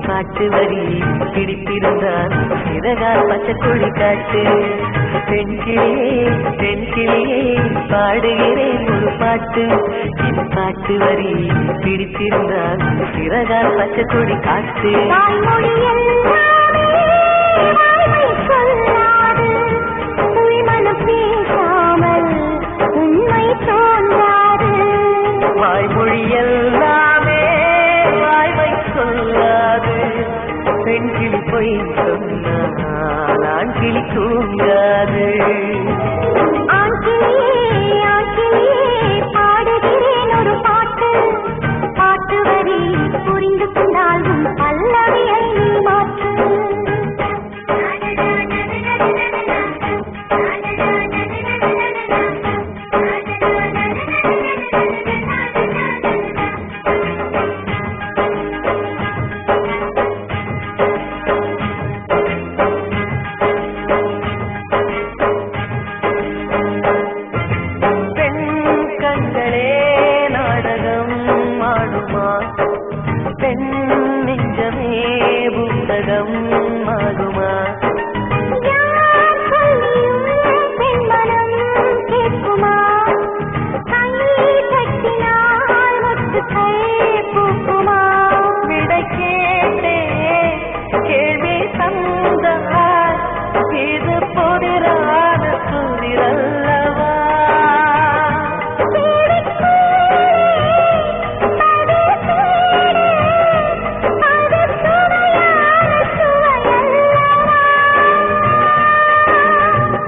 பாட்டு வரி பிடித்திருந்தால் சிறகால் பச்சைக்கொடி காட்டு. பெண்கிளியே பெண்கிளியே பாடுகிறேன் ஒரு பாட்டு. பாட்டு வரி பிடித்திருந்தால் சிறகால் பச்சைக்கொடி காட்டு. வாய்மொழி எல்லாமே வாய்மை சொல்லாது. பெண்கிளி பொய் சொன்னால் ஆண்கிளி தூங்காது. பாடுகிறேன் ஒரு பாட்டு. பாட்டு வரி புரிந்து கொண்டாலும் பல்லவியை நீ மாற்று. பெண் நெஞ்சமே புத்தகம் ஆகுமா? விடை கேட்டே கேள்வி தந்தார். இது புதிரான புதிரல்லவா?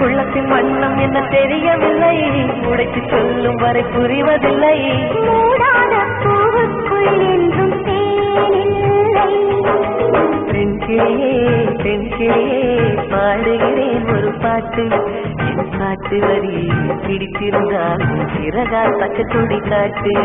உள்ளத்தின் வண்ணம் என்ன தெரியவில்லை. உடைத்து சொல்லும் வரை புரிவதில்லை. மூடாத பூவுக்குள் என்றும் தேனில்லை. பெண்கிளியே பெண்கிளியே பாடுகிறேன் ஒரு பாட்டு. என் பாட்டு வரி பிடித்திருந்தால் சிறகால் பச்சைக்கொடி காட்டு.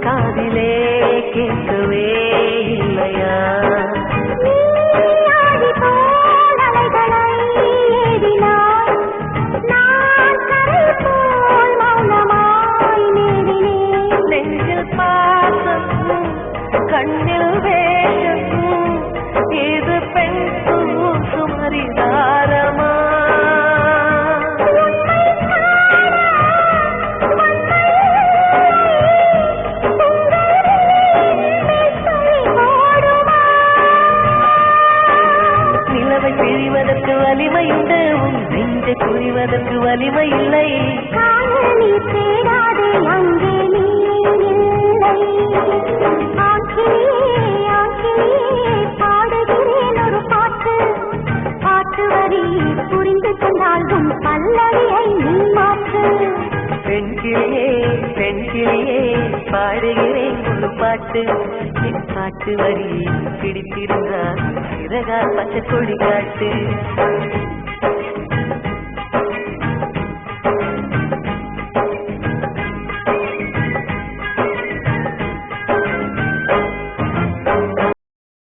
காதிலே கேட்கவே இல்லையா? நெஞ்சில் பாசம் கண்ணில் வேஷம். இது பெண் சுமரிதாரமா? பிழிவதற்கு வலிமை உண்டு. உன் நெஞ்சை புரிவதற்கு வலிமை இல்லை. காணி தேடாதே அங்கே நீ இல்லை. பாடுகிறேன் ஒரு பாட்டு. பாட்டு வரி புரிந்து கொண்டாலும் பல்லவியை நீ மாற்று. பெண்கிளியே பெண்கிளியே பாடுகிறேன் ஒரு பாட்டு. என் பாட்டு வரி பிடித்திருந்தால் சிறகால் பச்சைக்கொடி காட்டு.